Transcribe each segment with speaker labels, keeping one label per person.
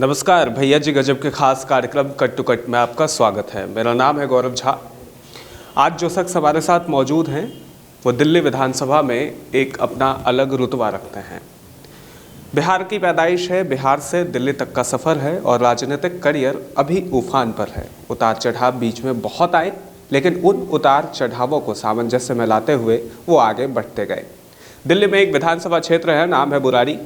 Speaker 1: नमस्कार भैया जी गजब के खास कार्यक्रम कट टू कट में आपका स्वागत है। मेरा नाम है गौरव झा। आज जो शख्स हमारे साथ मौजूद हैं वो दिल्ली विधानसभा में एक अपना अलग रुतबा रखते हैं। बिहार की पैदाइश है, बिहार से दिल्ली तक का सफ़र है और राजनीतिक करियर अभी उफान पर है। उतार चढ़ाव बीच में बहुत आए, लेकिन उन उतार चढ़ावों को सामंजस्य में लाते हुए वो आगे बढ़ते गए। दिल्ली में एक विधानसभा क्षेत्र है, नाम है बुराड़ी।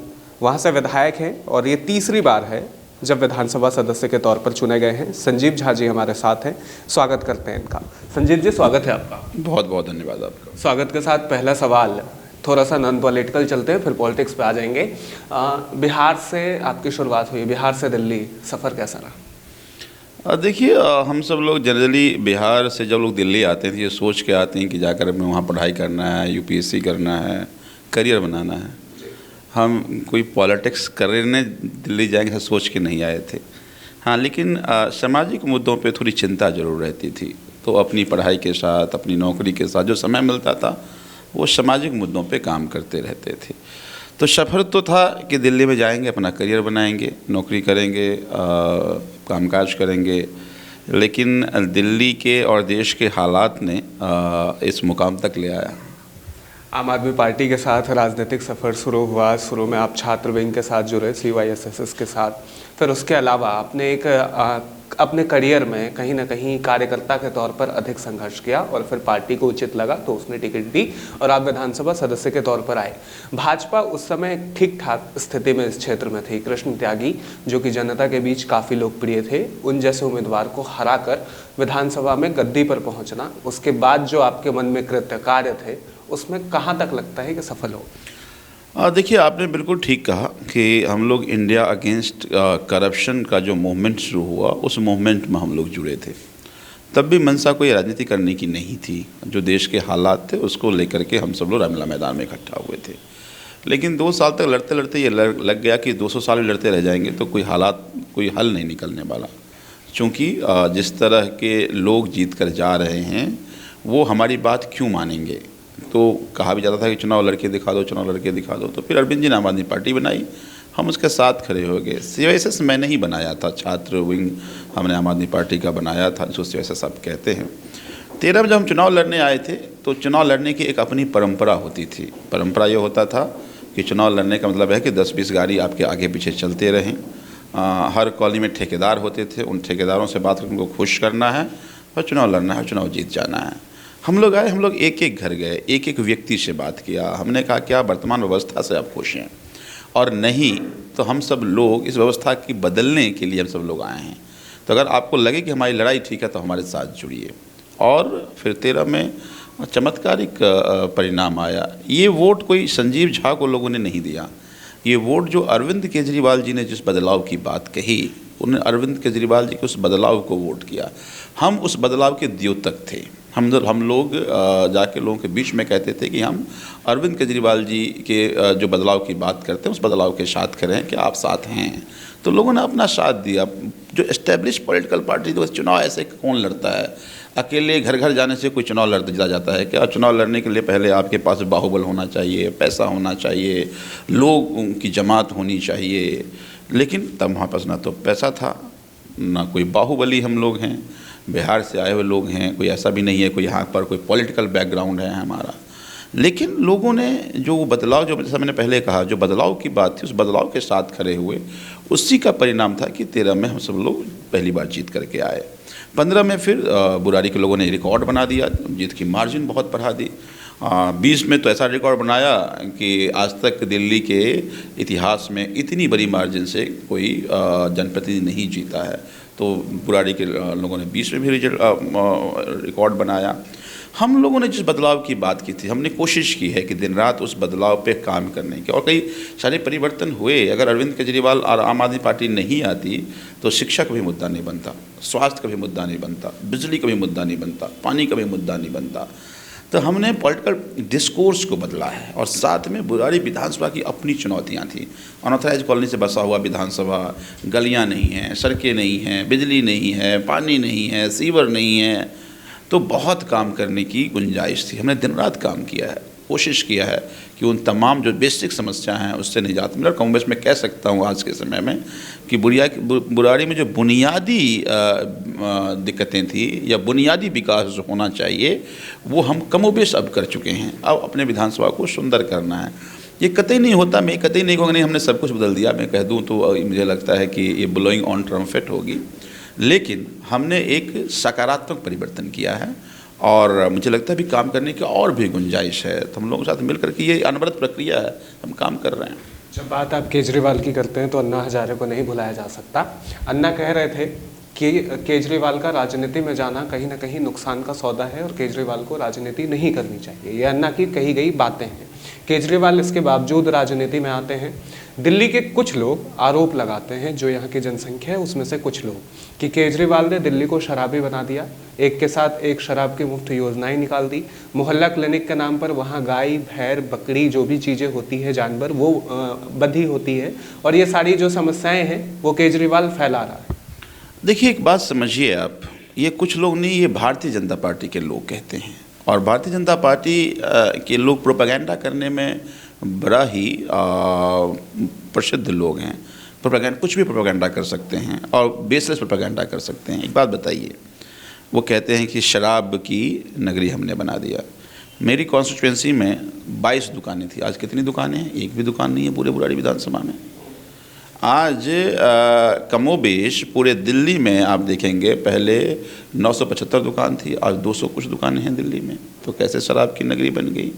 Speaker 1: वहाँ से विधायक हैं और ये तीसरी बार है जब विधानसभा सदस्य के तौर पर चुने गए हैं। संजीव झा जी हमारे साथ हैं, स्वागत करते हैं इनका। संजीव जी, स्वागत है आपका।
Speaker 2: बहुत बहुत धन्यवाद आपका।
Speaker 1: स्वागत के साथ पहला सवाल थोड़ा सा नॉन पॉलिटिकल चलते हैं, फिर पॉलिटिक्स पे आ जाएंगे। बिहार से आपकी शुरुआत हुई, बिहार से दिल्ली सफ़र कैसा रहा?
Speaker 2: देखिए, हम सब लोग जनरली बिहार से जब लोग दिल्ली आते हैं तो ये सोच के आते हैं कि जाकर हमें वहाँ पढ़ाई करना है, यूपीएससी करना है, करियर बनाना है। हम कोई पॉलिटिक्स करने दिल्ली जाएंगे ऐसा सोच के नहीं आए थे। हाँ, लेकिन सामाजिक मुद्दों पे थोड़ी चिंता ज़रूर रहती थी, तो अपनी पढ़ाई के साथ, अपनी नौकरी के साथ जो समय मिलता था वो सामाजिक मुद्दों पे काम करते रहते थे। तो सफ़र तो था कि दिल्ली में जाएंगे, अपना करियर बनाएंगे, नौकरी करेंगे, कामकाज करेंगे। लेकिन दिल्ली के और देश के हालात ने इस मुकाम तक ले आया।
Speaker 1: आम आदमी पार्टी के साथ राजनीतिक सफ़र शुरू हुआ। शुरू में आप छात्र विंग के साथ जुड़े, CYSS के साथ। फिर उसके अलावा आपने एक अपने करियर में कहीं ना कहीं कार्यकर्ता के तौर पर अधिक संघर्ष किया और फिर पार्टी को उचित लगा तो उसने टिकट दी और आप विधानसभा सदस्य के तौर पर आए। भाजपा उस समय ठीक ठाक स्थिति में इस क्षेत्र में थी। कृष्ण त्यागी, जो कि जनता के बीच काफ़ी लोकप्रिय थे, उन जैसे उम्मीदवार को हराकर विधानसभा में गद्दी पर पहुंचना, उसके बाद जो आपके मन में कृत्य कार्य थे, उसमें कहाँ तक लगता है कि सफल हो?
Speaker 2: देखिए, आपने बिल्कुल ठीक कहा कि हम लोग इंडिया अगेंस्ट करप्शन का जो मूवमेंट शुरू हुआ, उस मूवमेंट में हम लोग जुड़े थे। तब भी मंशा कोई राजनीति करने की नहीं थी। जो देश के हालात थे उसको लेकर के हम सब लोग रामलीला मैदान में इकट्ठा हुए थे। लेकिन 2 साल तक लड़ते लड़ते ये लग गया कि 200 साल भी लड़ते रह जाएंगे तो कोई हल नहीं निकलने वाला। चूँकि जिस तरह के लोग जीत कर जा रहे हैं वो हमारी बात क्यों मानेंगे। तो कहा भी जाता था कि चुनाव लड़के दिखा दो, चुनाव लड़के दिखा दो। तो फिर अरविंद जी ने आम आदमी पार्टी बनाई, हम उसके साथ खड़े हो गए। CYSS मैंने ही बनाया था, छात्र विंग हमने आम आदमी पार्टी का बनाया था, जो CYSS आप कहते हैं। 13 में जब हम चुनाव लड़ने आए थे तो चुनाव लड़ने की एक अपनी परंपरा होती थी। परंपरा ये होता था कि चुनाव लड़ने का मतलब है कि 10-20 गाड़ी आपके आगे पीछे चलते रहें। हर कॉलोनी में ठेकेदार होते थे, उन ठेकेदारों से बात करके उनको खुश करना है और चुनाव लड़ना है, चुनाव जीत जाना है। हम लोग आए, हम लोग एक एक घर गए, एक एक व्यक्ति से बात किया। हमने कहा क्या वर्तमान व्यवस्था से आप खुश हैं, और नहीं तो हम सब लोग इस व्यवस्था की बदलने के लिए हम सब लोग आए हैं। तो अगर आपको लगे कि हमारी लड़ाई ठीक है तो हमारे साथ जुड़िए। और फिर 13 में चमत्कारिक परिणाम आया। ये वोट कोई संजीव झा को लोगों ने नहीं दिया। ये वोट जो अरविंद केजरीवाल जी ने जिस बदलाव की बात कही, उन्होंने अरविंद केजरीवाल जी के उस बदलाव को वोट किया। हम उस बदलाव के द्योतक थे। हम लोग जाके लोगों के बीच में कहते थे कि हम अरविंद केजरीवाल जी के जो बदलाव की बात करते हैं उस बदलाव के साथ करें, कि आप साथ हैं। तो लोगों ने अपना साथ दिया। जो एस्टेब्लिश पॉलिटिकल पार्टी, तो चुनाव ऐसे कौन लड़ता है? अकेले घर घर जाने से कोई चुनाव लड़ता जाता है क्या? चुनाव लड़ने के लिए पहले आपके पास बाहुबल होना चाहिए, पैसा होना चाहिए, लोगों की जमात होनी चाहिए। लेकिन तब हमारे पास ना तो पैसा था, ना कोई बाहुबली हम लोग हैं, बिहार से आए हुए लोग हैं, कोई ऐसा भी नहीं है कोई यहाँ पर कोई पॉलिटिकल बैकग्राउंड है हमारा। लेकिन लोगों ने जो बदलाव, जो जैसा मैंने पहले कहा, जो बदलाव की बात थी उस बदलाव के साथ खड़े हुए, उसी का परिणाम था कि 13 में हम सब लोग पहली बार जीत करके आए। 15 में फिर बुराड़ी के लोगों ने रिकॉर्ड बना दिया, जीत की मार्जिन बहुत बढ़ा दी। 20 में तो ऐसा रिकॉर्ड बनाया कि आज तक दिल्ली के इतिहास में इतनी बड़ी मार्जिन से कोई जनप्रतिनिधि नहीं जीता है। तो बुराड़ी के लोगों ने 20 में भी रिकॉर्ड बनाया। हम लोगों ने जिस बदलाव की बात की थी, हमने कोशिश की है कि दिन रात उस बदलाव पे काम करने की, और कई सारे परिवर्तन हुए। अगर अरविंद केजरीवाल और आम आदमी पार्टी नहीं आती तो शिक्षा का भी मुद्दा नहीं बनता, स्वास्थ्य का भी मुद्दा नहीं बनता, बिजली का भी मुद्दा नहीं बनता, पानी का भी मुद्दा नहीं बनता। तो हमने पॉलिटिकल डिस्कोर्स को बदला है। और साथ में बुराड़ी विधानसभा की अपनी चुनौतियां थी। अनऑथराइज कॉलोनी से बसा हुआ विधानसभा, गलियां नहीं हैं, सड़कें नहीं हैं, बिजली नहीं है, पानी नहीं है, सीवर नहीं है। तो बहुत काम करने की गुंजाइश थी। हमने दिन रात काम किया है। कोशिश किया है कि उन तमाम जो बेसिक समस्या हैं उससे निजात मिले। और कम बेश मैं कह सकता हूँ आज के समय में कि बुराड़ी में जो बुनियादी दिक्कतें थी या बुनियादी विकास जो होना चाहिए वो हम कमोबेश अब कर चुके हैं। अब अपने विधानसभा को सुंदर करना है। ये कतई नहीं होता, मैं कतई नहीं कहूँगा नहीं हमने सब कुछ बदल दिया, मैं कह दूँ तो मुझे लगता है कि ये ब्लोइंग ऑन ट्रम्पेट होगी, लेकिन हमने एक सकारात्मक परिवर्तन किया है और मुझे लगता है भी काम करने की और भी गुंजाइश है। तो हम लोगों के साथ मिलकर के ये अनवरत प्रक्रिया है, हम काम कर रहे हैं।
Speaker 1: जब बात आप केजरीवाल की करते हैं तो अन्ना हजारे को नहीं भुलाया जा सकता। अन्ना कह रहे थे कि केजरीवाल का राजनीति में जाना कहीं ना कहीं नुकसान का सौदा है और केजरीवाल को राजनीति नहीं करनी चाहिए। ये अन्ना की कही गई बातें हैं। केजरीवाल इसके बावजूद राजनीति में आते हैं। दिल्ली के कुछ लोग आरोप लगाते हैं, जो यहाँ की जनसंख्या है उसमें से कुछ लोग, कि केजरीवाल ने दिल्ली को शराबी बना दिया, एक के साथ एक शराब की मुफ्त योजनाएं निकाल दी, मोहल्ला क्लिनिक के नाम पर वहाँ गाय भैंस बकरी जो भी चीज़ें होती है जानवर वो बंधी होती है, और ये सारी जो समस्याएं हैं वो केजरीवाल फैला रहा है।
Speaker 2: देखिए एक बात समझिए आप, ये कुछ लोग नहीं, ये भारतीय जनता पार्टी के लोग कहते हैं और भारतीय जनता पार्टी के लोग प्रोपेगेंडा करने में बड़ा ही प्रसिद्ध लोग हैं। प्रोपेगेंडा कुछ भी प्रोपेगेंडा कर सकते हैं और बेसलेस प्रोपेगेंडा कर सकते हैं। एक बात बताइए, वो कहते हैं कि शराब की नगरी हमने बना दिया। मेरी कॉन्स्टिट्यूएंसी में 22 दुकानें थी, आज कितनी दुकानें हैं? एक भी दुकान नहीं है पूरे बुराड़ी विधानसभा में। आज कमोबेश पूरे दिल्ली में आप देखेंगे, पहले 975 दुकान थी, आज 200 कुछ दुकानें हैं दिल्ली में। तो कैसे शराब की नगरी बन गई?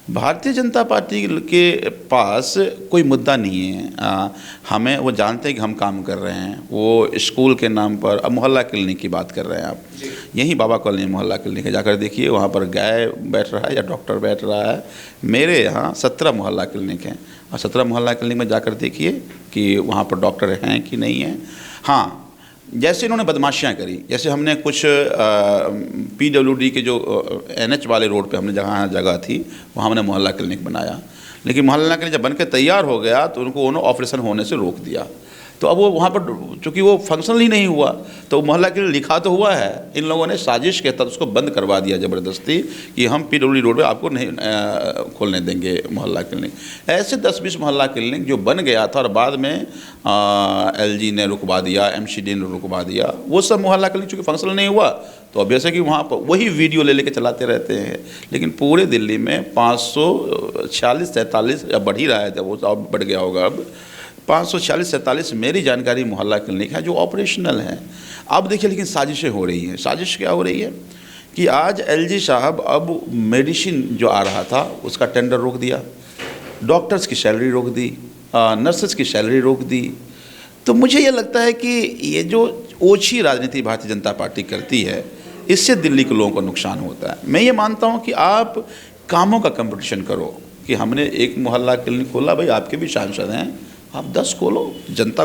Speaker 2: भारतीय जनता पार्टी के पास कोई मुद्दा नहीं है। हमें वो जानते हैं कि हम काम कर रहे हैं। वो स्कूल के नाम पर, अब मोहल्ला क्लिनिक की बात कर रहे हैं आप, यहीं बाबा कॉलोनी मोहल्ला क्लिनिक है, जाकर देखिए वहाँ पर गाय बैठ रहा है या डॉक्टर बैठ रहा है। मेरे यहाँ 17 मोहल्ला क्लिनिक हैं और 17 मोहल्ला क्लिनिक में जाकर देखिए कि वहाँ पर डॉक्टर हैं कि नहीं हैं। हाँ, जैसे इन्होंने बदमाशियाँ करी, जैसे हमने कुछ PWD के जो NH वाले रोड पे हमने जहाँ जगह थी वहाँ हमने मोहल्ला क्लिनिक बनाया, लेकिन मोहल्ला क्लिनिक जब बन के तैयार हो गया तो उनको उन्होंने ऑपरेशन होने से रोक दिया। तो अब वो वहाँ पर चूँकि वो फंक्शनल ही नहीं हुआ, तो मोहल्ला क्लिनिक लिखा तो हुआ है, इन लोगों ने साजिश के तहत उसको बंद करवा दिया ज़बरदस्ती कि हम PWD रोड पे आपको नहीं खोलने देंगे मोहल्ला क्लिनिक। ऐसे 10-20 मोहल्ला क्लिनिक जो बन गया था और बाद में LG ने रुकवा दिया, MCD ने रुकवा दिया, वो सब मोहल्ला क्लिनिक चूँकि फंक्शनल नहीं हुआ तो अब जैसे कि वहाँ पर वही वीडियो ले लेके चलाते रहते हैं। लेकिन पूरे दिल्ली में 546-47 या बढ़ ही रहा है, जब वो अब बढ़ गया होगा, अब 546-47 मेरी जानकारी मोहल्ला क्लिनिक है जो ऑपरेशनल हैं। अब देखिए लेकिन साजिशें हो रही हैं। साजिश क्या हो रही है कि आज LG साहब अब मेडिसिन जो आ रहा था उसका टेंडर रोक दिया, डॉक्टर्स की सैलरी रोक दी, नर्सेस की सैलरी रोक दी। तो मुझे ये लगता है कि ये जो ओछी राजनीति भारतीय जनता पार्टी करती है, इससे दिल्ली के लोगों को नुकसान होता है। मैं ये मानता हूँ कि आप कामों का कंपटीशन करो कि हमने एक मोहल्ला क्लिनिक खोला, भाई आपके भी सांसद हैं, आप 10 खोलो। जनता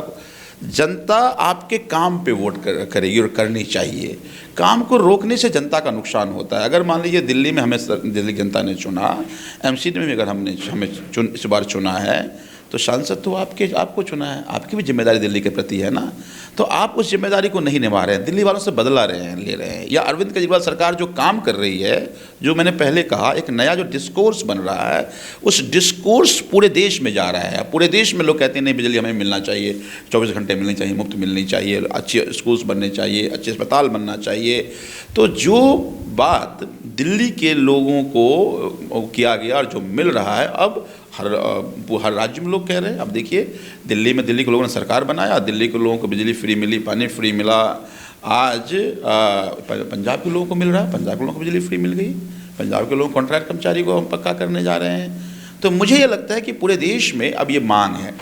Speaker 2: आपके काम पे वोट करेगी और करनी चाहिए। काम को रोकने से जनता का नुकसान होता है। अगर मान लीजिए दिल्ली में हमें दिल्ली जनता ने चुना, MCD में भी अगर हमें इस बार चुना है, तो सांसद तो आपको चुना है, आपकी भी जिम्मेदारी दिल्ली के प्रति है ना। तो आप उस जिम्मेदारी को नहीं निभा रहे हैं, दिल्ली वालों से बदला ले रहे हैं। या अरविंद केजरीवाल सरकार जो काम कर रही है, जो मैंने पहले कहा, एक नया जो डिस्कोर्स बन रहा है, उस डिस्कोर्स पूरे देश में जा रहा है। पूरे देश में लोग कहते हैं नहीं, बिजली हमें मिलना चाहिए, 24 घंटे मिलनी चाहिए, मुफ्त मिलनी चाहिए, अच्छे स्कूल्स बनने चाहिए, अच्छे अस्पताल बनना चाहिए। तो जो बात दिल्ली के लोगों को किया गया और जो मिल रहा है, अब हर राज्य में लोग कह रहे हैं। अब देखिए दिल्ली में दिल्ली के लोगों ने सरकार बनाया, दिल्ली के लोगों को बिजली फ्री मिली, पानी फ्री मिला। आज पंजाब के लोगों को मिल रहा है, पंजाब के लोगों को बिजली फ्री मिल गई, पंजाब के लोग कॉन्ट्रैक्ट कर्मचारी को हम पक्का करने जा रहे हैं। तो मुझे ये लगता है कि पूरे देश में अब ये मांग है,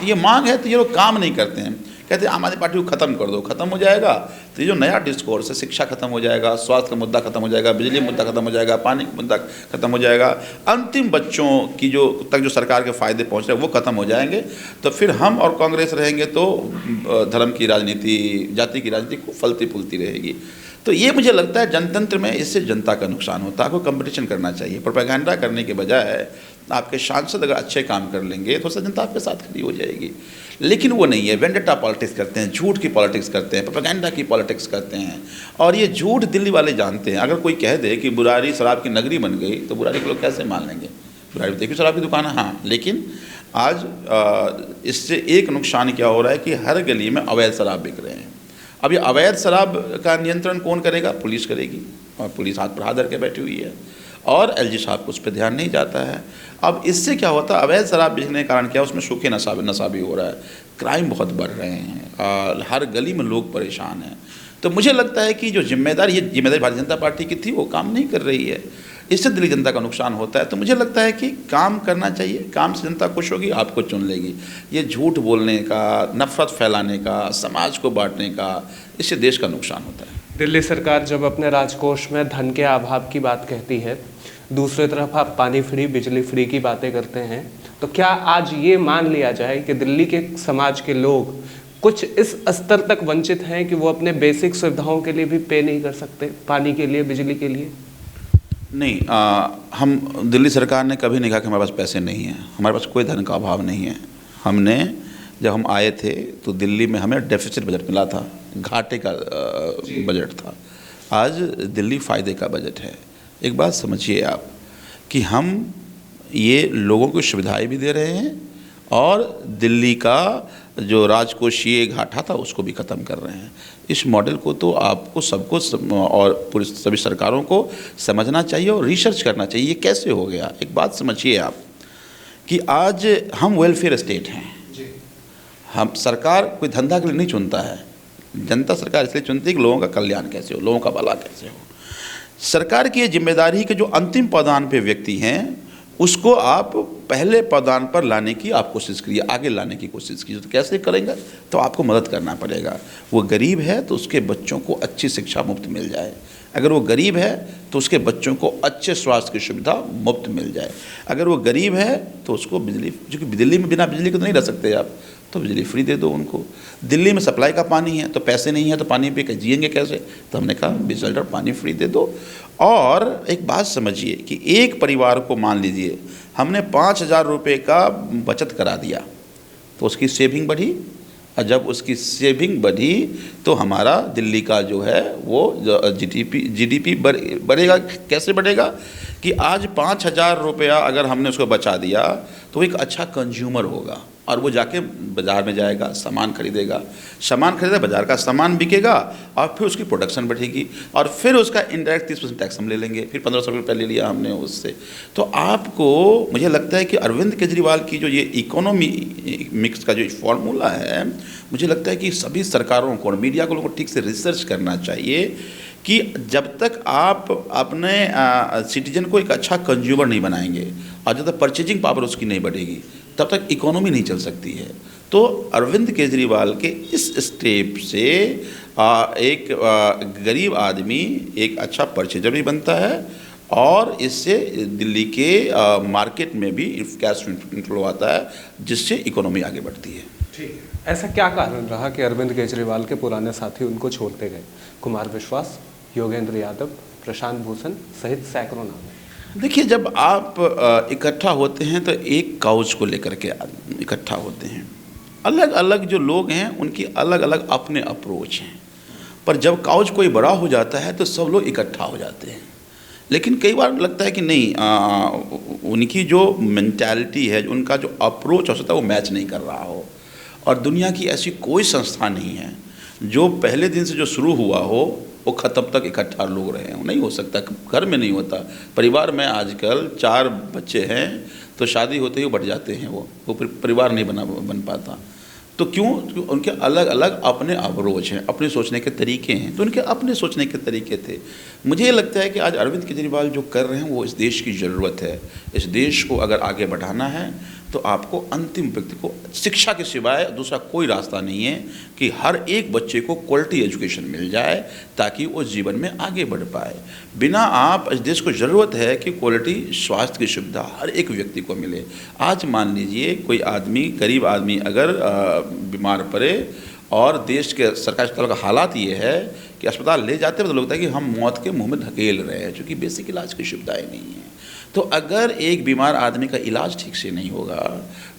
Speaker 2: तो ये लोग काम नहीं करते हैं। कहते हैं आम आदमी पार्टी को ख़त्म कर दो, ख़त्म हो जाएगा। तो ये जो नया डिस्कोर्स है, शिक्षा खत्म हो जाएगा, स्वास्थ्य का मुद्दा खत्म हो जाएगा, बिजली मुद्दा खत्म हो जाएगा, पानी का मुद्दा खत्म हो जाएगा, अंतिम बच्चों की जो सरकार के फ़ायदे पहुँच रहे हैं वो खत्म हो जाएंगे। तो फिर हम और कांग्रेस रहेंगे तो धर्म की राजनीति, जाति की राजनीति को फलती फूलती रहेगी। तो ये मुझे लगता है जनतंत्र में इससे जनता का नुकसान होता है। आपको कंपटीशन करना चाहिए, प्रोपेगेंडा करने के बजाय आपके सांसद अगर अच्छे काम कर लेंगे तो जनता आपके साथ खड़ी हो जाएगी। लेकिन वो नहीं है, वेंडेटा पॉलिटिक्स करते हैं, झूठ की पॉलिटिक्स करते हैं, प्रोपेगेंडा की पॉलिटिक्स करते हैं। और ये झूठ दिल्ली वाले जानते हैं। अगर कोई कह दे कि बुराड़ी शराब की नगरी बन गई तो बुराड़ी के लोग कैसे मान लेंगे? प्राइवेट देखिए शराब की दुकान है, हाँ, लेकिन आज इससे एक नुकसान क्या हो रहा है कि हर गली में अवैध शराब बिक रहे हैं। अब ये अवैध शराब का नियंत्रण कौन करेगा? पुलिस करेगी, और पुलिस हाथ पर हाथ धर के बैठी हुई है, और एलजी साहब को उस पर ध्यान नहीं जाता है। अब इससे क्या होता है, अवैध शराब बेचने के कारण क्या, उसमें सूखे नशा भी हो रहा है, क्राइम बहुत बढ़ रहे हैं, हर गली में लोग परेशान हैं। तो मुझे लगता है कि जो जिम्मेदारी भारतीय जनता पार्टी की थी वो काम नहीं कर रही है, इससे दिल्ली जनता का नुकसान होता है। तो मुझे लगता है कि काम करना चाहिए, काम से जनता खुश होगी, आपको चुन लेगी। ये झूठ बोलने का, नफरत फैलाने का, समाज को बांटने का, इससे देश का नुकसान होता है।
Speaker 1: दिल्ली सरकार जब अपने राजकोष में धन के अभाव की बात कहती है, दूसरी तरफ आप पानी फ्री, बिजली फ्री की बातें करते हैं, तो क्या आज ये मान लिया जाए कि दिल्ली के समाज के लोग कुछ इस स्तर तक वंचित हैं कि वो अपने बेसिक सुविधाओं के लिए भी पे नहीं कर सकते, पानी के लिए, बिजली के लिए?
Speaker 2: नहीं, हम दिल्ली सरकार ने कभी नहीं कहा कि हमारे पास पैसे नहीं हैं, हमारे पास कोई धन का अभाव नहीं है। हमने जब हम आए थे तो दिल्ली में हमें डेफिसिट बजट मिला था, घाटे का बजट था। आज दिल्ली फ़ायदे का बजट है। एक बात समझिए आप कि हम ये लोगों को सुविधाएं भी दे रहे हैं और दिल्ली का जो राजकोषीय घाटा था उसको भी ख़त्म कर रहे हैं। इस मॉडल को तो आपको सबको और पूरी सभी सरकारों को समझना चाहिए और रिसर्च करना चाहिए, ये कैसे हो गया। एक बात समझिए आप कि आज हम वेलफेयर स्टेट हैं, हम सरकार कोई धंधा के लिए नहीं चुनता है, जनता सरकार इसलिए चुनती है कि लोगों का कल्याण कैसे हो, लोगों का भला कैसे हो। सरकार की ये जिम्मेदारी के जो अंतिम पदान पे व्यक्ति हैं उसको आप पहले पदान पर लाने की आप कोशिश करिए, आगे लाने की कोशिश कीजिए। तो कैसे करेंगे? तो आपको मदद करना पड़ेगा। वो गरीब है तो उसके बच्चों को अच्छी शिक्षा मुफ्त मिल जाए, अगर वो गरीब है तो उसके बच्चों को अच्छे स्वास्थ्य की सुविधा मुफ्त मिल जाए, अगर वो गरीब है तो उसको बिजली, क्योंकि दिल्ली में बिना बिजली के तो नहीं रह सकते आप, तो बिजली फ्री दे दो उनको। दिल्ली में सप्लाई का पानी है तो पैसे नहीं है तो पानी पे जिएंगे कैसे? तो हमने कहा बिजली और पानी फ्री दे दो। और एक बात समझिए कि एक परिवार को मान लीजिए हमने 5,000 रुपये का बचत करा दिया तो उसकी सेविंग बढ़ी, और जब उसकी सेविंग बढ़ी तो हमारा दिल्ली का जो है वो जीडीपी बढ़ेगा। कैसे बढ़ेगा कि आज 5,000 रुपया अगर हमने उसको बचा दिया तो एक अच्छा कंज्यूमर होगा और वो जाके बाज़ार में जाएगा, सामान खरीदेगा, बाज़ार का सामान बिकेगा और फिर उसकी प्रोडक्शन बढ़ेगी और फिर उसका इनडायरेक्ट 30% टैक्स हम ले लेंगे, फिर 1,500 रुपये ले लिया हमने उससे। तो आपको मुझे लगता है कि अरविंद केजरीवाल की जो ये इकोनॉमी मिक्स का जो फॉर्मूला है, मुझे लगता है कि सभी सरकारों को और मीडिया को लोगों को ठीक से रिसर्च करना चाहिए कि जब तक आप अपने सिटीजन को एक अच्छा कंज्यूमर नहीं बनाएंगे और जब तक परचेजिंग पावर उसकी नहीं बढ़ेगी तब तक इकोनॉमी नहीं चल सकती है। तो अरविंद केजरीवाल के इस स्टेप से एक गरीब आदमी एक अच्छा परचेजर भी बनता है और इससे दिल्ली के मार्केट में भी कैश इनफ्लो आता है जिससे इकोनॉमी आगे बढ़ती है।
Speaker 1: ठीक है, ऐसा क्या कारण रहा कि अरविंद केजरीवाल के पुराने साथी उनको छोड़ते गए? कुमार विश्वास, योगेंद्र यादव, प्रशांत भूषण सहित सैकड़ों नाम हैं।
Speaker 2: देखिए, जब आप इकट्ठा होते हैं तो एक काउज को लेकर के इकट्ठा होते हैं। अलग अलग जो लोग हैं उनकी अलग अलग अपने अप्रोच हैं, पर जब काउज कोई बड़ा हो जाता है तो सब लोग इकट्ठा हो जाते हैं। लेकिन कई बार लगता है कि नहीं, उनकी जो मेंटालिटी है, उनका जो अप्रोच हो सकता है वो मैच नहीं कर रहा हो। और दुनिया की ऐसी कोई संस्था नहीं है जो पहले दिन से जो शुरू हुआ हो वो ख़त्म तक इकट्ठा लोग रहे हैं। नहीं हो सकता, घर में नहीं होता। परिवार में आजकल 4 बच्चे हैं तो शादी होते ही बढ़ जाते हैं, वो परिवार नहीं बन पाता। तो क्यों? उनके अलग अलग अपने अप्रोच हैं, अपने सोचने के तरीके हैं, तो उनके अपने सोचने के तरीके थे। मुझे लगता है कि आज अरविंद केजरीवाल जो कर रहे हैं वो इस देश की ज़रूरत है। इस देश को अगर आगे बढ़ाना है तो आपको अंतिम व्यक्ति को शिक्षा के सिवाय दूसरा कोई रास्ता नहीं है कि हर एक बच्चे को क्वालिटी एजुकेशन मिल जाए ताकि वो जीवन में आगे बढ़ पाए। बिना आप, इस देश को ज़रूरत है कि क्वालिटी स्वास्थ्य की सुविधा हर एक व्यक्ति को मिले। आज मान लीजिए कोई आदमी, गरीब आदमी अगर बीमार पड़े और देश के सरकारी अस्पताल का हालात ये है कि अस्पताल ले जाते हैं तो लगता है कि हम मौत के मुंह में धकेल रहे हैं, क्योंकि बेसिक इलाज की सुविधाएं नहीं हैं। तो अगर एक बीमार आदमी का इलाज ठीक से नहीं होगा,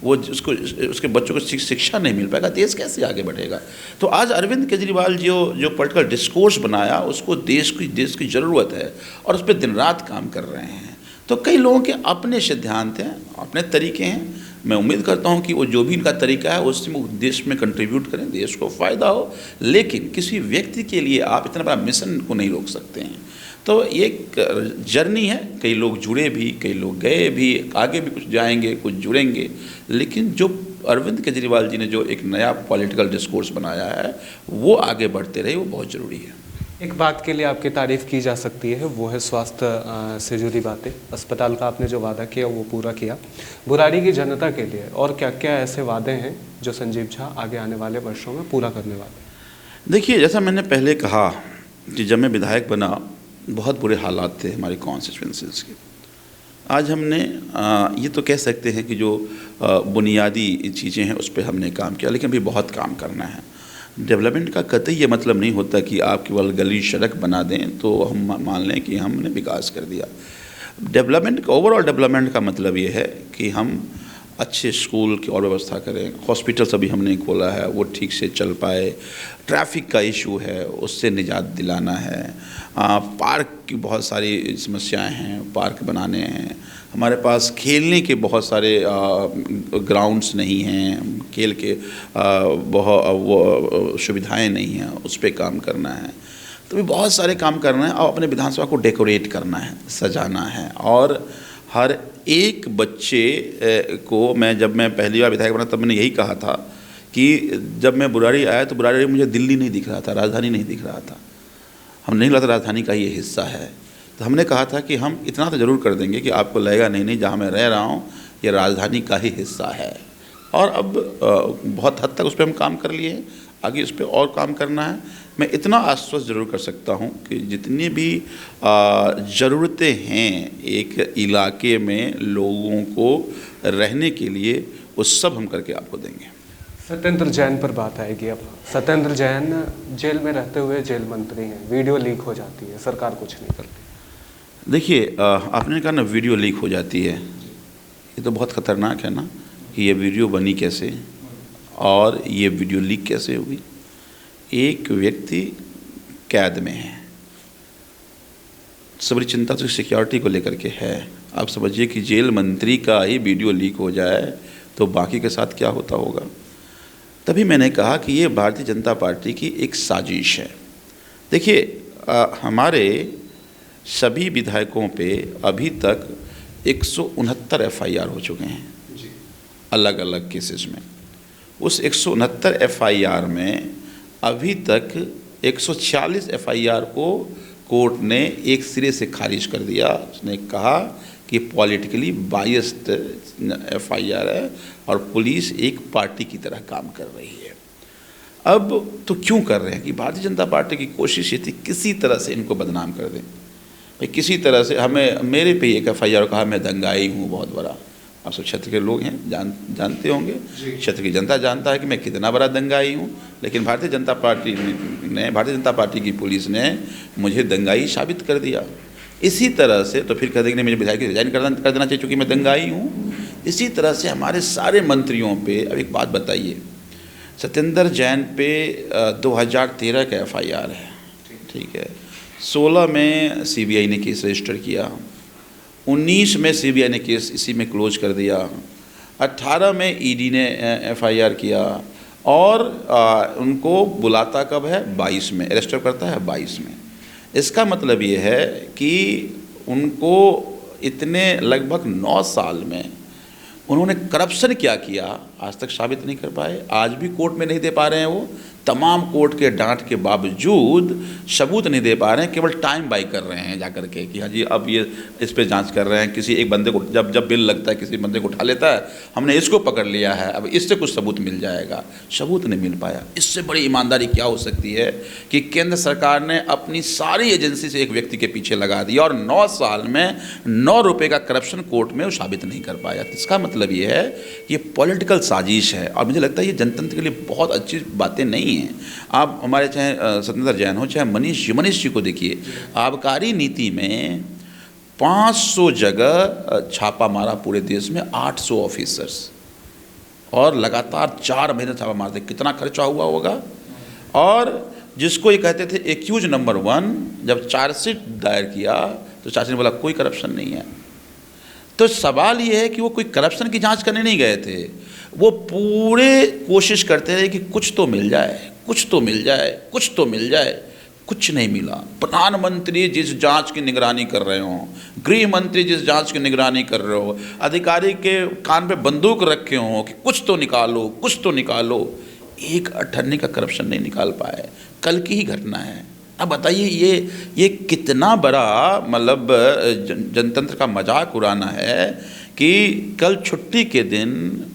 Speaker 2: वो उसके बच्चों को शिक्षा नहीं मिल पाएगा, देश कैसे आगे बढ़ेगा? तो आज अरविंद केजरीवाल जो पॉलिटिकल डिस्कोर्स बनाया उसको देश की ज़रूरत है और उस पर दिन रात काम कर रहे हैं। तो कई लोगों के अपने सिद्धांत हैं, अपने तरीके हैं। मैं उम्मीद करता हूं कि वो जो भी इनका तरीका है उससे वो देश में कंट्रीब्यूट करें, देश को फ़ायदा हो। लेकिन किसी व्यक्ति के लिए आप इतना बड़ा मिशन को नहीं रोक सकते हैं। तो ये एक जर्नी है, कई लोग जुड़े भी, कई लोग गए भी, आगे भी कुछ जाएंगे, कुछ जुड़ेंगे। लेकिन जो अरविंद केजरीवाल जी ने जो एक नया पॉलिटिकल डिस्कोर्स बनाया है वो आगे बढ़ते रहे, वो बहुत ज़रूरी है।
Speaker 1: एक बात के लिए आपकी तारीफ़ की जा सकती है, वो है स्वास्थ्य से जुड़ी बातें। अस्पताल का आपने जो वादा किया वो पूरा किया। बुराड़ी की जनता के लिए और क्या क्या ऐसे वादे हैं जो संजीव झा आगे आने वाले वर्षों में पूरा करने वाले?
Speaker 2: देखिए, जैसा मैंने पहले कहा कि जब मैं विधायक बना बहुत बुरे हालात थे हमारी कॉन्स्टिट्यूंसीज के। आज हमने ये तो कह सकते हैं कि जो बुनियादी चीज़ें हैं उस पर हमने काम किया, लेकिन अभी बहुत काम करना है। डेवलपमेंट का कतई ये मतलब नहीं होता कि आप केवल गली सड़क बना दें तो हम मान लें कि हमने विकास कर दिया। डेवलपमेंट का, ओवरऑल डेवलपमेंट का मतलब ये है कि हम अच्छे स्कूल की और व्यवस्था करें, हॉस्पिटल्स अभी हमने खोला है वो ठीक से चल पाए, ट्रैफिक का इशू है उससे निजात दिलाना है, पार्क की बहुत सारी समस्याएं हैं, पार्क बनाने हैं। हमारे पास खेलने के बहुत सारे ग्राउंड्स नहीं हैं, खेल के बहुत सुविधाएं नहीं हैं, उस पर काम करना है। तो भी बहुत सारे काम करना है और अपने विधानसभा को डेकोरेट करना है, सजाना है। और हर एक बच्चे को जब मैं पहली बार विधायक बना तब मैंने यही कहा था कि जब मैं बुराड़ी आया तो बुराड़ी मुझे दिल्ली नहीं दिख रहा था, राजधानी नहीं दिख रहा था, हम नहीं लगता राजधानी का ये हिस्सा है। तो हमने कहा था कि हम इतना तो ज़रूर कर देंगे कि आपको लगेगा नहीं जहाँ मैं रह रहा हूँ ये राजधानी का ही हिस्सा है। और अब बहुत हद तक उस पर हम काम कर लिए हैं, आगे उस पर और काम करना है। मैं इतना आश्वस्त ज़रूर कर सकता हूँ कि जितनी भी ज़रूरतें हैं एक इलाके में लोगों को रहने के लिए, वो सब हम करके आपको देंगे।
Speaker 1: सत्येंद्र जैन पर बात आएगी अब। सत्येंद्र जैन जेल में रहते हुए जेल मंत्री हैं, वीडियो लीक हो जाती है, सरकार कुछ नहीं करती।
Speaker 2: देखिए, आपने कहा ना वीडियो लीक हो जाती है, ये तो बहुत ख़तरनाक है ना कि ये वीडियो बनी कैसे और ये वीडियो लीक कैसे हुई। एक व्यक्ति कैद में है, सब बड़ी चिंता तो सिक्योरिटी को लेकर के है। आप समझिए कि जेल मंत्री का ही वीडियो लीक हो जाए तो बाकी के साथ क्या होता होगा। तभी मैंने कहा कि ये भारतीय जनता पार्टी की एक साजिश है। देखिए, हमारे सभी विधायकों पे अभी तक 169 एफआईआर हो चुके हैं अलग अलग केसेस में। उस 169 एफआईआर में अभी तक 146 एफआईआर को कोर्ट ने एक सिरे से खारिज कर दिया। उसने कहा कि पॉलिटिकली बायस्ड एफआईआर है और पुलिस एक पार्टी की तरह काम कर रही है। अब तो क्यों कर रहे हैं कि भारतीय जनता पार्टी की कोशिश ये थी किसी तरह से इनको बदनाम कर दें। भाई किसी तरह से हमें, मेरे पे एक एफआईआर कहा मैं दंगाई हूँ बहुत बड़ा। आप सब क्षेत्र के लोग हैं, जानते होंगे, क्षेत्र की जनता जानता है कि मैं कितना बड़ा दंगाई हूँ। लेकिन भारतीय जनता पार्टी की पुलिस ने मुझे दंगाई साबित कर दिया। इसी तरह से तो फिर कह देंगे मुझे विधायक रिजाइन कर देना चाहिए चूँकि मैं दंगाई हूँ। इसी तरह से हमारे सारे मंत्रियों पे, अब एक बात बताइए, सत्येंद्र जैन पे 2013 का एफआईआर है, ठीक है, 16 में सीबीआई ने केस रजिस्टर किया, 19 में सीबीआई ने केस इसी में क्लोज कर दिया, 18 में ईडी ने एफआईआर किया और उनको बुलाता कब है 22 में, अरेस्ट करता है 22 में। इसका मतलब ये है कि उनको इतने लगभग 9 साल में उन्होंने करप्शन क्या किया आज तक साबित नहीं कर पाए। आज भी कोर्ट में नहीं दे पा रहे हैं वो, तमाम कोर्ट के डांट के बावजूद सबूत नहीं दे पा रहे हैं, केवल टाइम बाई कर रहे हैं जाकर के कि हाँ जी अब ये इस पे जांच कर रहे हैं। किसी एक बंदे को जब बिल लगता है किसी बंदे को उठा लेता है, हमने इसको पकड़ लिया है, अब इससे कुछ सबूत मिल जाएगा। सबूत नहीं मिल पाया। इससे बड़ी ईमानदारी क्या हो सकती है कि केंद्र सरकार ने अपनी सारी एजेंसी से एक व्यक्ति के पीछे लगा दिया और 9 साल में 9 रुपये का करप्शन कोर्ट में वो साबित नहीं कर पाया। इसका मतलब ये है कि ये पॉलिटिकल साजिश है और मुझे लगता है ये जनतंत्र के लिए बहुत अच्छी बातें नहीं हैं। आप हमारे चाहे सत्येंद्र जैन हो, चाहे मनीष जी को देखिए, आबकारी नीति में 500 जगह छापा मारा पूरे देश में, 800 ऑफिसर्स, और लगातार 4 महीने छापा मारते, कितना खर्चा हुआ होगा। और जिसको ये कहते थे एक्यूज नंबर 1, जब चार्जशीट दायर किया तो चार्जशीट ने बोला कोई करप्शन नहीं है, तो सवाल ये है कि वो कोई करप्शन की जांच करने नहीं गए थे, वो पूरे कोशिश करते रहे कि कुछ तो मिल जाए, कुछ तो मिल जाए, कुछ तो मिल जाए। कुछ नहीं मिला। प्रधानमंत्री जिस जांच की निगरानी कर रहे हो, गृह मंत्री जिस जांच की निगरानी कर रहे हो, अधिकारी के कान पे बंदूक रखे हो कि कुछ तो निकालो, कुछ तो निकालो, एक अठन्नी का करप्शन नहीं निकाल पाए। कल की ही घटना है। अब बताइए ये कितना बड़ा मतलब जनतंत्र का मजाक उड़ाना है कि कल छुट्टी के दिन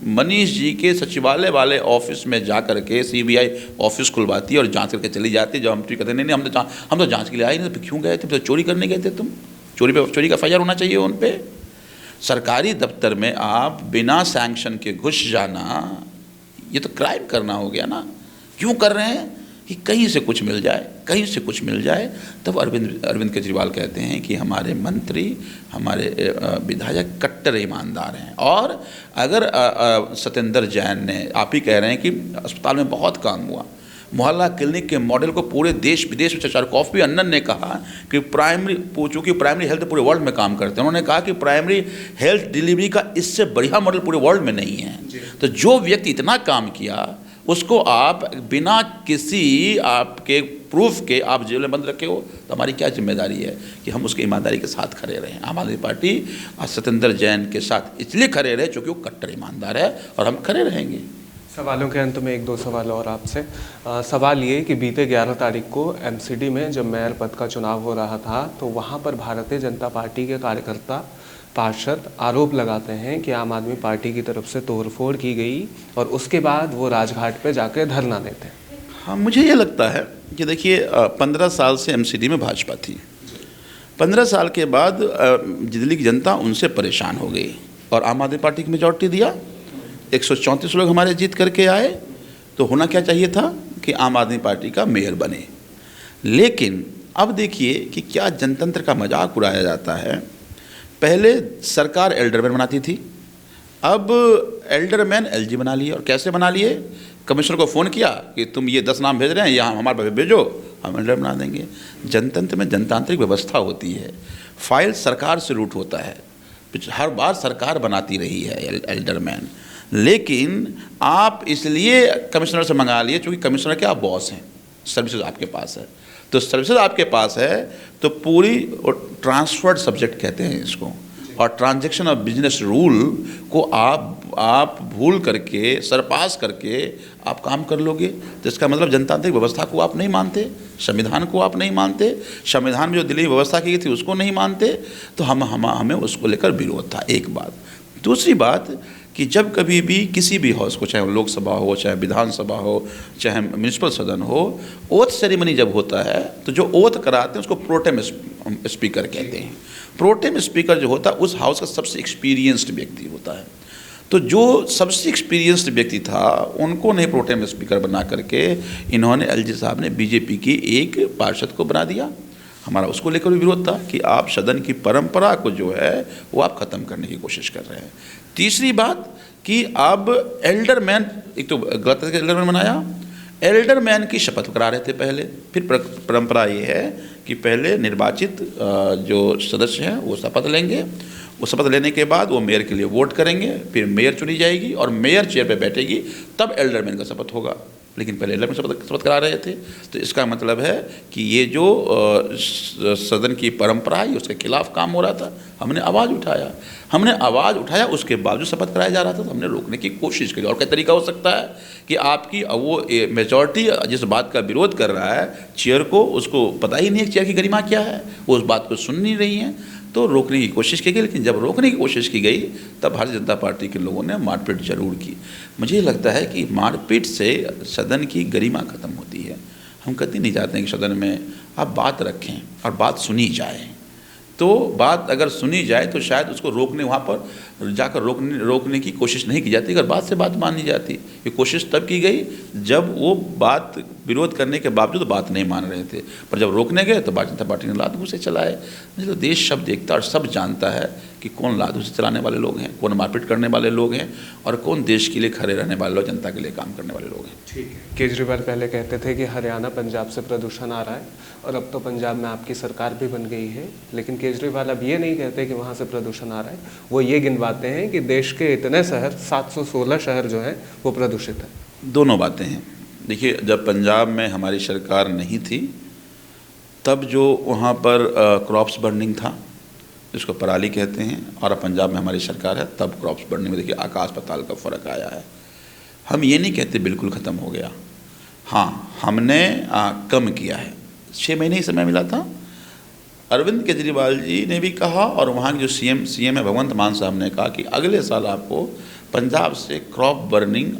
Speaker 2: मनीष जी के सचिवालय वाले ऑफिस में जा कर के सीबीआई ऑफिस खुलवाती है और जांच करके चली जाती है। जब हम कहते नहीं हम तो जांच के लिए आए नहीं, तो क्यों गए थे? तो चोरी करने गए थे तुम? चोरी का एफआईआर होना चाहिए उन पे। सरकारी दफ्तर में आप बिना सैंक्शन के घुस जाना, ये तो क्राइम करना हो गया ना। क्यों कर रहे हैं? कि कहीं से कुछ मिल जाए, कहीं से कुछ मिल जाए। तब अरविंद केजरीवाल कहते हैं कि हमारे मंत्री, हमारे विधायक कट्टर ईमानदार हैं। और अगर सत्येंद्र जैन ने, आप ही कह रहे हैं कि अस्पताल में बहुत काम हुआ, मोहल्ला क्लिनिक के मॉडल को पूरे देश विदेश में चर्चा। कॉफी अन्नन ने कहा कि चूँकि प्राइमरी हेल्थ पूरे वर्ल्ड में काम करते हैं, उन्होंने कहा कि प्राइमरी हेल्थ डिलीवरी का इससे बढ़िया मॉडल पूरे वर्ल्ड में नहीं है। तो जो व्यक्ति इतना काम किया उसको आप बिना किसी आपके प्रूफ के आप जेल में बंद रखे हो, तो हमारी क्या जिम्मेदारी है कि हम उसकी ईमानदारी के साथ खड़े रहें। आम आदमी पार्टी सत्येंद्र जैन के साथ इसलिए खड़े रहे क्योंकि वो कट्टर ईमानदार है, और हम खड़े रहेंगे।
Speaker 1: सवालों के अंत में एक दो सवाल और आपसे। सवाल ये कि बीते 11 तारीख को एमसीडी में जब मेयर पद का चुनाव हो रहा था, तो वहाँ पर भारतीय जनता पार्टी के कार्यकर्ता, पार्षद आरोप लगाते हैं कि आम आदमी पार्टी की तरफ से तोड़फोड़ की गई और उसके बाद वो राजघाट पे जाकर धरना देते हैं।
Speaker 2: हाँ, मुझे ये लगता है कि देखिए 15 साल से एमसीडी में भाजपा थी। 15 साल के बाद दिल्ली की जनता उनसे परेशान हो गई और आम आदमी पार्टी की मेजॉरिटी दिया। 134 लोग हमारे जीत करके आए, तो होना क्या चाहिए था कि आम आदमी पार्टी का मेयर बने। लेकिन अब देखिए कि क्या जनतंत्र का मजाक उड़ाया जाता है। पहले सरकार एल्डरमैन बनाती थी, अब एल्डरमैन एलजी बना लिए। और कैसे बना लिए? कमिश्नर को फ़ोन किया कि तुम ये 10 नाम भेज रहे हैं, यहाँ हमारे पास भेजो, हम एल्डर बना देंगे। जनतंत्र में जनतांत्रिक व्यवस्था होती है, फाइल सरकार से रूट होता है, हर बार सरकार बनाती रही है एल्डरमैन। लेकिन आप इसलिए कमिश्नर से मंगा लिए क्योंकि कमिश्नर के आप बॉस हैं, सर्विसेज आपके पास है। तो सर्विसेज आपके पास है तो पूरी ट्रांसफर्ड सब्जेक्ट कहते हैं इसको, और ट्रांजैक्शन ऑफ बिजनेस रूल को आप भूल करके, सरपास करके आप काम कर लोगे। तो इसका मतलब जनतांत्रिक व्यवस्था को आप नहीं मानते, संविधान को आप नहीं मानते, संविधान में जो दिल्ली व्यवस्था की गई थी उसको नहीं मानते। तो हमें उसको लेकर विरोध था, एक बात। दूसरी बात कि जब कभी भी किसी भी हाउस को, चाहे लोकसभा हो, चाहे विधानसभा हो, चाहे म्यूनिसिपल सदन हो, ओथ सेरेमनी जब होता है तो जो ओथ कराते हैं उसको प्रोटेम स्पीकर कहते हैं। प्रोटेम स्पीकर जो होता है उस हाउस का सबसे एक्सपीरियंस्ड व्यक्ति होता है। तो जो सबसे एक्सपीरियंस्ड व्यक्ति था उनको नहीं प्रोटेम स्पीकर बना करके इन्होंने एलजी साहब ने बीजेपी की एक पार्षद को बना दिया। हमारा उसको लेकर भी विरोध था कि आप सदन की परंपरा को जो है वो आप ख़त्म करने की कोशिश कर रहे हैं। तीसरी बात कि अब एल्डरमैन, एक तो गलत एल्डरमैन बनाया, एल्डरमैन की शपथ करा रहे थे पहले। फिर परंपरा ये है कि पहले निर्वाचित जो सदस्य हैं वो शपथ लेंगे, वो शपथ लेने के बाद वो मेयर के लिए वोट करेंगे, फिर मेयर चुनी जाएगी और मेयर चेयर पे बैठेगी, तब एल्डरमैन का शपथ होगा। लेकिन पहले एल्डरमैन शपथ करा रहे थे। तो इसका मतलब है कि ये जो सदन की परंपरा है उसके खिलाफ काम हो रहा था। हमने आवाज़ उठाया, उसके बावजूद शपथ कराया जा रहा था, तो हमने रोकने की कोशिश करी। और क्या तरीका हो सकता है कि आपकी वो मेजॉरिटी जिस बात का विरोध कर रहा है चेयर को, उसको पता ही नहीं है चेयर की गरिमा क्या है, वो उस बात को सुन नहीं रही हैं, तो रोकने की कोशिश की गई। लेकिन जब रोकने की कोशिश की गई तब भारतीय जनता पार्टी के लोगों ने मारपीट जरूर की। मुझे लगता है कि मारपीट से सदन की गरिमा खत्म होती है। हम कभी नहीं चाहते हैं कि सदन में आप बात रखें और बात सुनी जाए। तो बात अगर सुनी जाए तो शायद उसको रोकने, वहाँ पर जाकर रोकने की कोशिश नहीं की जाती, अगर बात से बात मानी जाती। ये कोशिश तब की गई जब वो बात विरोध करने के बावजूद बात नहीं मान रहे थे, पर जब रोकने गए तो भारतीय जनता पार्टी ने लात घूंसे चलाए। मुझे तो देश सब देखता और सब जानता है कि कौन लात घूंसे चलाने वाले लोग हैं, कौन मारपीट करने वाले लोग हैं और कौन देश के लिए खड़े रहने वाले लोग, जनता के लिए काम करने वाले लोग हैं।
Speaker 1: ठीक है। केजरीवाल पहले कहते थे कि हरियाणा पंजाब से प्रदूषण आ रहा है और अब तो पंजाब में आपकी सरकार भी बन गई है, लेकिन केजरीवाल अब ये नहीं कहते कि वहाँ से प्रदूषण आ रहा है, वो ये गिनवाते हैं कि देश के इतने शहर 716 शहर जो हैं वो प्रदूषित है।
Speaker 2: दोनों बातें हैं। देखिए, जब पंजाब में हमारी सरकार नहीं थी तब जो वहाँ पर क्रॉप्स बर्निंग था, जिसको पराली कहते हैं, और अब पंजाब में हमारी सरकार है तब क्रॉप्स बर्निंग में देखिए आकाश पाताल का फ़र्क आया है। हम ये नहीं कहते बिल्कुल ख़त्म हो गया, हाँ हमने कम किया है। 6 महीने ही समय मिला था। अरविंद केजरीवाल जी ने भी कहा और वहाँ के जो सीएम है भगवंत मान साहब ने कहा कि अगले साल आपको पंजाब से क्रॉप बर्निंग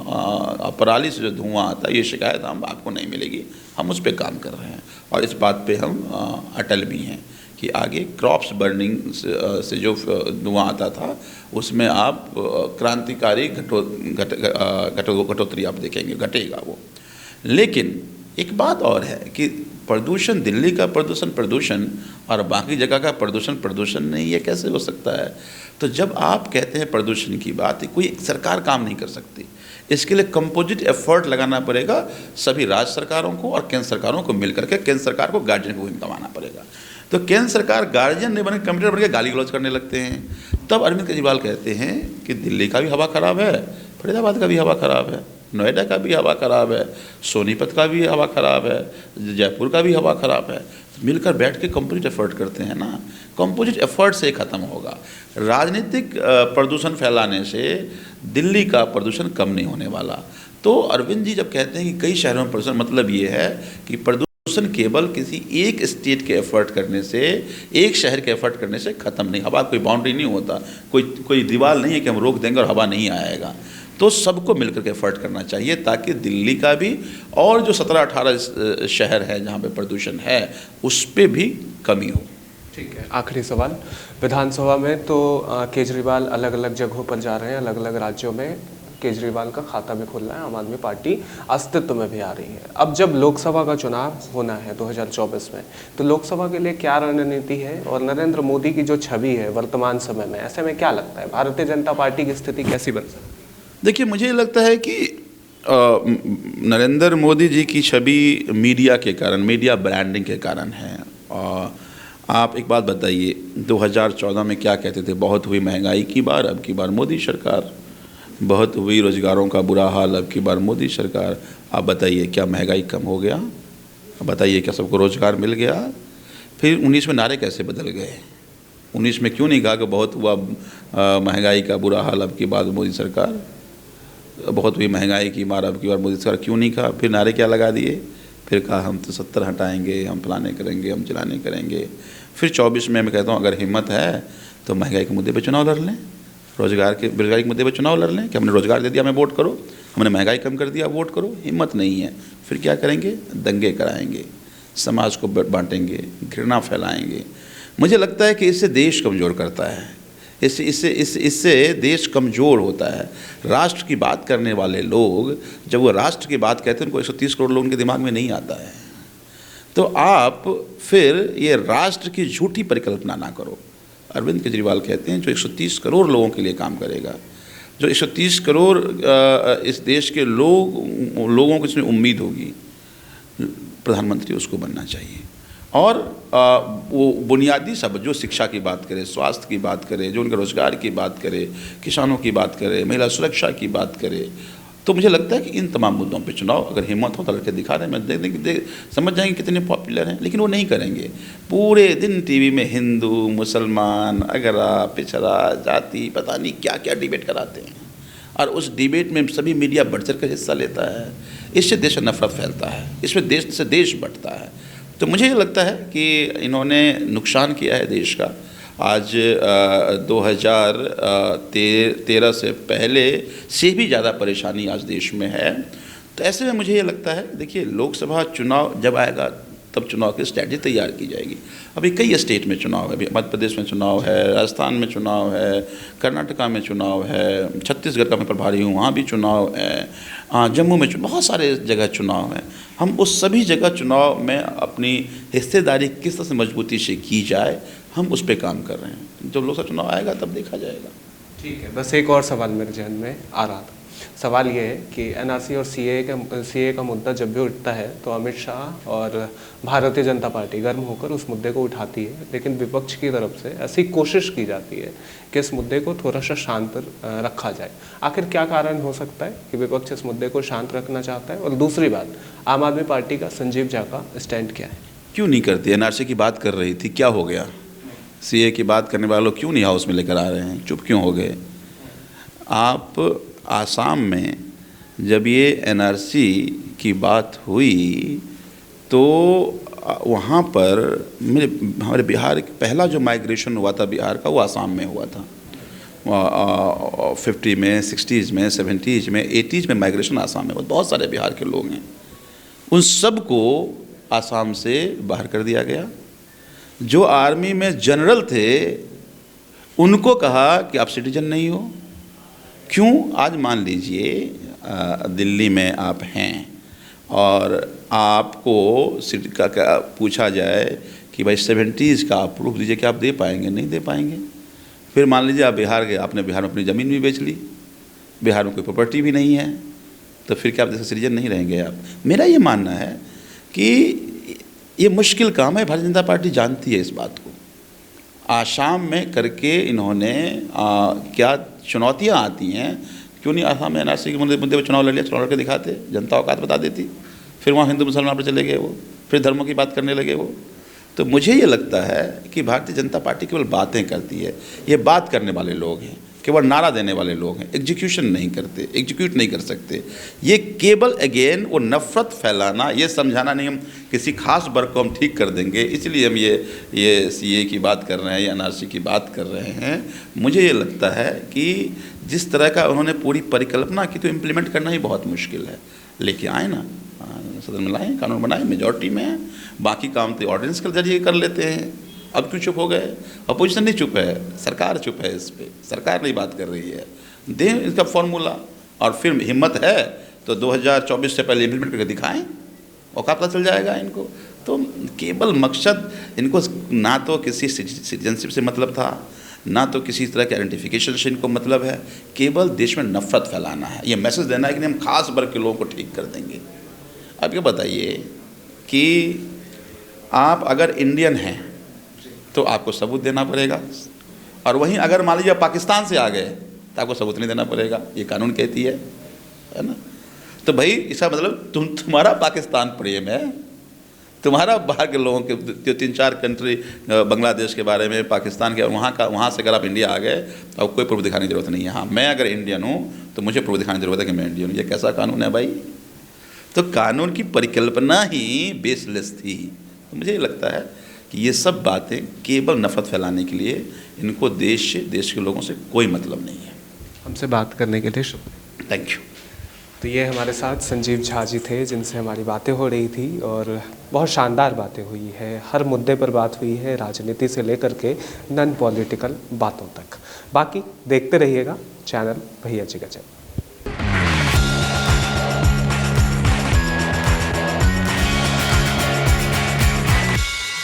Speaker 2: पराली से जो धुआं आता है ये शिकायत हम आपको नहीं मिलेगी। हम उस पर काम कर रहे हैं और इस बात पे हम अटल भी हैं कि आगे क्रॉप्स बर्निंग से जो धुआं आता था उसमें आप क्रांतिकारी घटोतरी आप देखेंगे, घटेगा वो। लेकिन एक बात और है कि प्रदूषण, दिल्ली का प्रदूषण और बाकी जगह का प्रदूषण नहीं, ये कैसे हो सकता है? तो जब आप कहते हैं प्रदूषण की बात, कोई सरकार काम नहीं कर सकती। इसके लिए कंपोजिट एफर्ट लगाना पड़ेगा सभी राज्य सरकारों को और केंद्र सरकारों को मिलकर के। केंद्र सरकार को गार्जियन को भूमिका निभाना पड़ेगा। तो केंद्र सरकार गार्जियन नहीं बने, कमिटेड बन के गाली गलौज करने लगते हैं। तब अरविंद केजरीवाल कहते हैं कि दिल्ली का भी हवा खराब है, फरीदाबाद का भी हवा खराब है, नोएडा का भी हवा खराब है, सोनीपत का भी हवा खराब है, जयपुर का भी हवा खराब है। मिलकर बैठ के कंपोजिट एफर्ट करते हैं ना, कंपोजिट एफर्ट से ख़त्म होगा। राजनीतिक प्रदूषण फैलाने से दिल्ली का प्रदूषण कम नहीं होने वाला। तो अरविंद जी जब कहते हैं कि कई शहरों में प्रदूषण, मतलब ये है कि प्रदूषण केवल किसी एक स्टेट के एफर्ट करने से, एक शहर के एफर्ट करने से ख़त्म नहीं। हवा कोई बाउंड्री नहीं होता, कोई दीवार नहीं है कि हम रोक देंगे और हवा नहीं आएगा। तो सबको मिलकर के एफर्ट करना चाहिए ताकि दिल्ली का भी और जो 17-18 शहर है जहाँ पे प्रदूषण है उस पर भी कमी हो।
Speaker 1: ठीक है। आखिरी सवाल, विधानसभा में तो केजरीवाल अलग अलग जगहों पर जा रहे हैं, अलग अलग राज्यों में केजरीवाल का खाता भी खुल रहा है, आम आदमी पार्टी अस्तित्व में भी आ रही है। अब जब लोकसभा का चुनाव होना है 2024 में, तो लोकसभा के लिए क्या रणनीति है और नरेंद्र मोदी की जो छवि है वर्तमान समय में, ऐसे में क्या लगता है भारतीय जनता पार्टी की स्थिति कैसी बन सकती है?
Speaker 2: देखिए, मुझे लगता है कि नरेंद्र मोदी जी की छवि मीडिया के कारण, मीडिया ब्रांडिंग के कारण है। आप एक बात बताइए, 2014 में क्या कहते थे? बहुत हुई महंगाई की बार, अब की बार मोदी सरकार। बहुत हुई रोजगारों का बुरा हाल, अब की बार मोदी सरकार। आप बताइए क्या महंगाई कम हो गया? आप बताइए क्या सबको रोजगार मिल गया? फिर 19 में नारे कैसे बदल गए? 19 में क्यों नहीं कहा कि बहुत हुआ महंगाई का बुरा हाल, अब की बार मोदी सरकार? बहुत हुई महंगाई की मार, अब की बार मोदी सरकार क्यों नहीं कहा? फिर नारे क्या लगा दिए? फिर कहा हम तो 70 हटाएंगे, हम फलाने करेंगे, हम चलाने करेंगे। फिर 24 में मैं कहता हूँ अगर हिम्मत है तो महंगाई के मुद्दे पे चुनाव लड़ लें, बेरोजगारी के मुद्दे पे चुनाव लड़ लें कि हमने रोजगार दे दिया, हमें वोट करो, हमने महंगाई कम कर दिया, वोट करो। हिम्मत नहीं है, फिर क्या करेंगे? दंगे कराएंगे, समाज को बांटेंगे, घृणा फैलाएंगे। मुझे लगता है कि इससे देश कमज़ोर करता है, इससे देश कमज़ोर होता है। राष्ट्र की बात करने वाले लोग जब वो राष्ट्र की बात कहते हैं उनको 130 करोड़ लोगों के दिमाग में नहीं आता है। तो आप फिर ये राष्ट्र की झूठी परिकल्पना ना करो। अरविंद केजरीवाल कहते हैं जो 130 करोड़ लोगों के लिए काम करेगा, जो 130 करोड़ इस देश के लोगों को इसमें उम्मीद होगी, प्रधानमंत्री उसको बनना चाहिए। और वो बुनियादी सब जो शिक्षा की बात करे, स्वास्थ्य की बात करे, जो उनके रोज़गार की बात करे, किसानों की बात करे, महिला सुरक्षा की बात करे, तो मुझे लगता है कि इन तमाम मुद्दों पे चुनाव अगर हिम्मत हो तो लड़के दिखा रहे हैं, मैं समझ जाएंगे कितने पॉपुलर हैं। लेकिन वो नहीं करेंगे। पूरे दिन टीवी में हिंदू, मुसलमान, अगरा, पिछड़ा, जाति, पता नहीं क्या क्या डिबेट कराते हैं और उस डिबेट में सभी मीडिया बढ़ चढ़ कर हिस्सा लेता है। इससे देश में नफरत फैलता है, इसमें देश से देश बढ़ता है। तो मुझे ये लगता है कि इन्होंने नुकसान किया है देश का। आज 2013 से पहले से भी ज़्यादा परेशानी आज देश में है। तो ऐसे में मुझे ये लगता है, देखिए लोकसभा चुनाव जब आएगा तब चुनाव की स्ट्रैटेजी तैयार की जाएगी। अभी कई स्टेट में चुनाव है, अभी मध्य प्रदेश में चुनाव है, राजस्थान में चुनाव है, कर्नाटका में चुनाव है, छत्तीसगढ़ का मैं प्रभारी हूँ, वहाँ भी चुनाव है, जम्मू में बहुत सारे जगह चुनाव हैं। हम उस सभी जगह चुनाव में अपनी हिस्सेदारी किस तरह से मजबूती से की जाए, हम उस पर काम कर रहे हैं। जब लोकसभा चुनाव आएगा तब देखा जाएगा।
Speaker 1: ठीक है, बस एक और सवाल मेरे जहन में आ रहा था। सवाल ये है कि एनआरसी और सीए का मुद्दा जब भी उठता है तो अमित शाह और भारतीय जनता पार्टी गर्म होकर उस मुद्दे को उठाती है, लेकिन विपक्ष की तरफ से ऐसी कोशिश की जाती है कि इस मुद्दे को थोड़ा सा शांत रखा जाए। आखिर क्या कारण हो सकता है कि विपक्ष इस मुद्दे को शांत रखना चाहता है? और दूसरी बात, आम आदमी पार्टी का संजीव झा का स्टैंड क्या है?
Speaker 2: क्यों नहीं करती? एनआरसी की बात कर रही थी, क्या हो गया? सीए की बात करने वाले लोग क्यों नहीं हाउस में लेकर आ रहे हैं? चुप क्यों हो गए? आप आसाम में जब ये एनआरसी की बात हुई तो वहाँ पर हमारे बिहार पहला जो माइग्रेशन हुआ था बिहार का, वो आसाम में हुआ था। 50 में, 60s में, 70s में, 80s में माइग्रेशन आसाम में, बहुत सारे बिहार के लोग हैं। उन सब को आसाम से बाहर कर दिया गया। जो आर्मी में जनरल थे उनको कहा कि आप सिटीजन नहीं हो। क्यों? आज मान लीजिए दिल्ली में आप हैं और आपको पूछा जाए कि भाई 70s का आप प्रूफ दीजिए, कि आप दे पाएंगे? नहीं दे पाएंगे। फिर मान लीजिए आप बिहार गए, आपने बिहार में अपनी ज़मीन भी बेच ली, बिहार में कोई प्रॉपर्टी भी नहीं है, तो फिर क्या आप जैसे सिटीजन नहीं रहेंगे आप? मेरा ये मानना है कि ये मुश्किल काम है। भारतीय जनता पार्टी जानती है इस बात को। आसाम में करके इन्होंने क्या चुनौतियां आती हैं, क्यों नहीं आसाम में एनआरसी के मुद्दे पर चुनाव लड़ लिया? चुनाव लड़के दिखाते, जनता औकात बता देती। फिर वहाँ हिंदू मुसलमान पर चले गए वो, फिर धर्मों की बात करने लगे वो। तो मुझे ये लगता है कि भारतीय जनता पार्टी केवल बातें करती है। ये बात करने वाले लोग हैं, केवल नारा देने वाले लोग हैं, एग्जीक्यूशन नहीं करते, एग्जीक्यूट नहीं कर सकते। ये केवल अगेन वो नफ़रत फैलाना, ये समझाना नहीं हम किसी खास वर्ग को हम ठीक कर देंगे, इसलिए हम ये सीए की बात कर रहे हैं या एनआरसी की बात कर रहे हैं। मुझे ये लगता है कि जिस तरह का उन्होंने पूरी परिकल्पना की, तो इम्प्लीमेंट करना ही बहुत मुश्किल है। लेके आए ना, सदन में लाएँ, कानून बनाए, मेजॉरिटी में है, बाकी काम तो ऑर्डिनेंस के जरिए कर लेते हैं। अब क्यों चुप हो गए? अपोजिशन नहीं चुप है, सरकार चुप है। इस पर सरकार नहीं बात कर रही है। दें इसका फॉर्मूला, और फिर हिम्मत है तो 2024 से पहले इम्प्लीमेंट करके दिखाएं, और क्या पता चल जाएगा इनको। तो केवल मकसद इनको ना तो किसी सिटीजनशिप से मतलब था, ना तो किसी तरह के आइडेंटिफिकेशन से इनको मतलब है, केवल देश में नफ़रत फैलाना है। ये मैसेज देना है कि हम खास वर्ग के लोगों को ठीक कर देंगे। अब ये बताइए कि आप अगर इंडियन हैं तो आपको सबूत देना पड़ेगा, और वहीं अगर मान लीजिए पाकिस्तान से आ गए तो आपको सबूत नहीं देना पड़ेगा, ये कानून कहती है ना। तो भाई इसका मतलब तुम्हारा पाकिस्तान प्रेम है, तुम्हारा बाहर के लोगों के जो 3-4 कंट्री, बांग्लादेश के बारे में, पाकिस्तान के, वहाँ से अगर आप इंडिया आ गए तो आपको कोई प्रूफ दिखाने की ज़रूरत नहीं है। हाँ, मैं अगर इंडियन हूँ तो मुझे प्रूफ दिखाने की ज़रूरत है कि मैं इंडियन हूँ। ये कैसा कानून है भाई? तो कानून की परिकल्पना ही बेसलेस थी। तो मुझे लगता है कि ये सब बातें केवल नफ़रत फैलाने के लिए, इनको देश के लोगों से कोई मतलब नहीं है।
Speaker 1: हमसे बात करने के लिए शुक्रिया।
Speaker 2: Thank you.
Speaker 1: तो ये हमारे साथ संजीव झा जी थे, जिनसे हमारी बातें हो रही थी, और बहुत शानदार बातें हुई है। हर मुद्दे पर बात हुई है, राजनीति से लेकर के नॉन पॉलिटिकल बातों तक। बाकी देखते रहिएगा चैनल भैया जी गजब।